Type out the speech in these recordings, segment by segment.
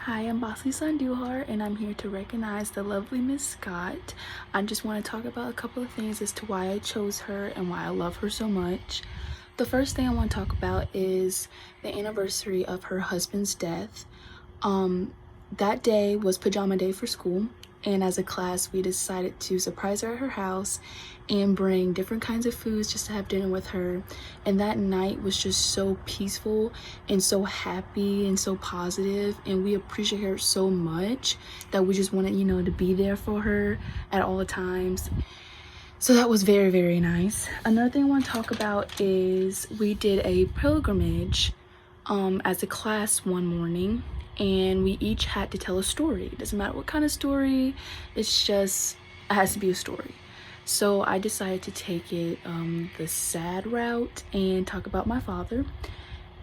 Hi, I'm Basalisa Andujar, and I'm here to recognize the lovely Miss Scott. I just want to talk about a couple of things as to why I chose her and why I love her so much. The first thing I want to talk about is the anniversary of her husband's death. That day was pajama day for school, and as a class we decided to surprise her at her house and bring different kinds of foods just to have dinner with her. And that night was just so peaceful and so happy and so positive, and we appreciate her so much that we just wanted, to be there for her at all times. So that was very, very nice. Another thing I want to talk about is we did a pilgrimage as a class one morning, and we each had to tell a story. It doesn't matter what kind of story, it has to be a story. So I decided to take it the sad route and talk about my father.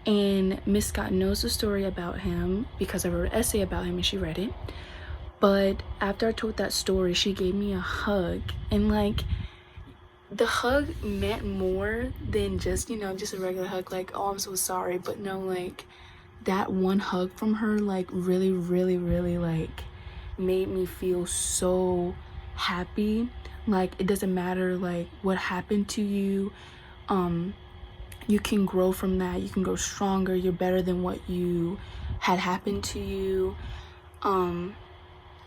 And Miss Scott knows the story about him because I wrote an essay about him and she read it. But after I told that story, she gave me a hug, and the hug meant more than just a regular hug, like, oh, I'm so sorry. But no, that one hug from her really, really, really made me feel so happy. It doesn't matter what happened to you, you can grow from that, you can grow stronger, you're better than what you had happened to you.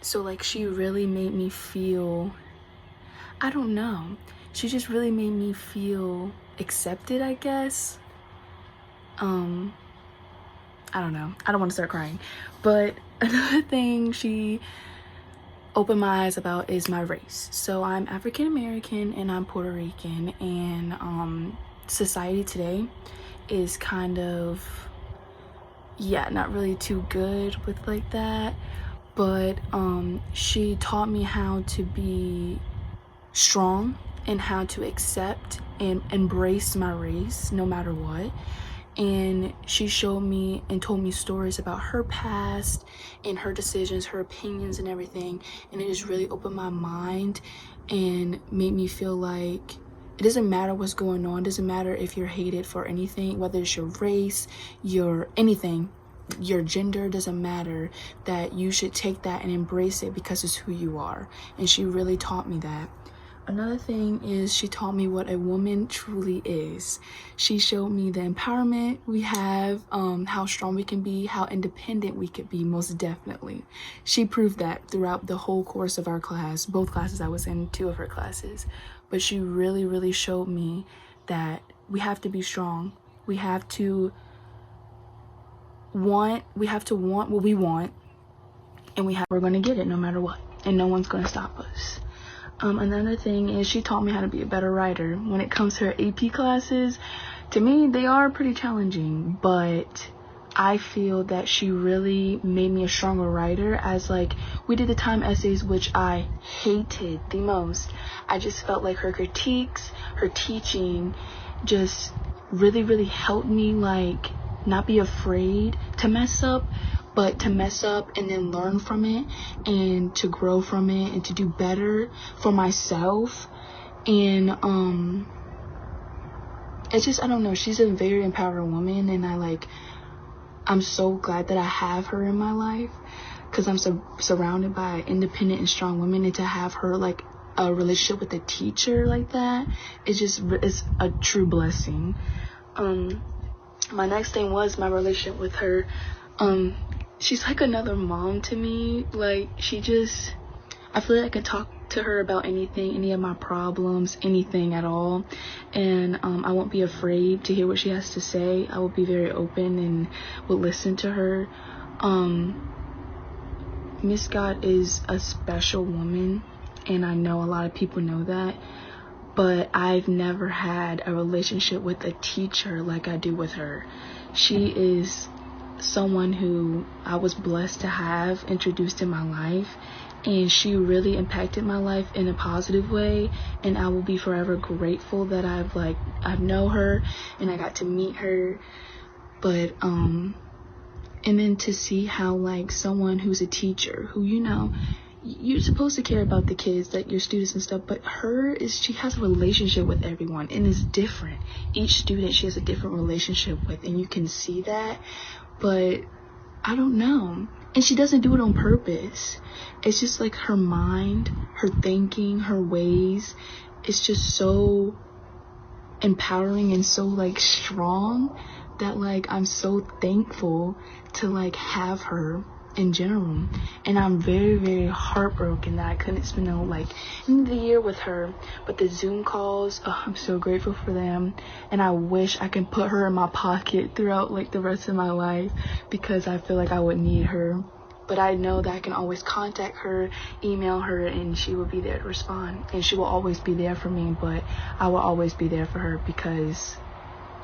So she really made me feel, I don't know, she just really made me feel accepted, I guess. I don't know, I don't want to start crying. But another thing she opened my eyes about is my race. So I'm African American and I'm Puerto Rican, and society today is kind of, not really too good with that. But she taught me how to be strong and how to accept and embrace my race no matter what. And she showed me and told me stories about her past and her decisions, her opinions and everything. And it just really opened my mind and made me feel like it doesn't matter what's going on. It doesn't matter if you're hated for anything, whether it's your race, your anything, your gender, doesn't matter, that you should take that and embrace it because it's who you are. And she really taught me that. Another thing is she taught me what a woman truly is. She showed me the empowerment we have, how strong we can be, how independent we could be, most definitely. She proved that throughout the whole course of our class, both classes I was in, 2 of her classes. But she really, really showed me that we have to be strong. We have to want what we want, and we're gonna get it no matter what, and no one's gonna stop us. Another thing is she taught me how to be a better writer. When it comes to her AP classes, to me, they are pretty challenging, but I feel that she really made me a stronger writer, as we did the time essays, which I hated the most. I just felt like her critiques, her teaching just really, really helped me not be afraid to mess up, but to mess up and then learn from it and to grow from it and to do better for myself. And it's just, I don't know, she's a very empowering woman, and I'm so glad that I have her in my life, because I'm surrounded by independent and strong women, and to have her a relationship with a teacher like that, it's a true blessing. My next thing was my relationship with her. She's like another mom to me. I feel like I could talk to her about anything, any of my problems, anything at all, and I won't be afraid to hear what she has to say. I will be very open and will listen to her. Miss Scott is a special woman, and I know a lot of people know that, but I've never had a relationship with a teacher like I do with her. She is someone who I was blessed to have introduced in my life, and she really impacted my life in a positive way, and I will be forever grateful that I've known her and I got to meet her. But and then to see how someone who's a teacher, who you're supposed to care about the kids, your students and stuff, but she has a relationship with everyone, and it's different. Each student she has a different relationship with, and you can see that. But I don't know, And she doesn't do it on purpose. It's just like her mind, her thinking, her ways. It's just so empowering and so like strong that like I'm so thankful to like have her in general. And I'm very, very heartbroken that I couldn't spend the like end of the year with her. But the Zoom calls, oh, I'm so grateful for them. And I wish I could put her in my pocket throughout like the rest of my life, because I feel like I would need her. But I know that I can always contact her, email her, and she will be there to respond. And she will always be there for me, but I will always be there for her, because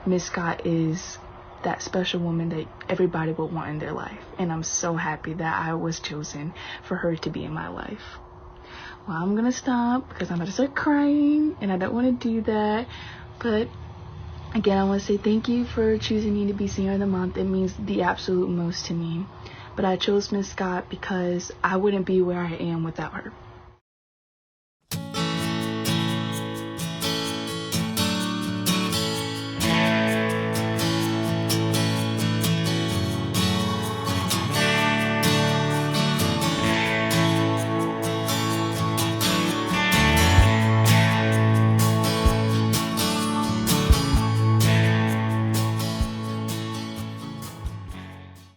Miss Scott is that special woman that everybody would want in their life. And I'm so happy that I was chosen for her to be in my life. Well, I'm gonna stop because I'm about to start crying and I don't want to do that. But again, I want to say thank you for choosing me to be Senior of the Month. It means the absolute most to me. But I chose Miss Scott because I wouldn't be where I am without her.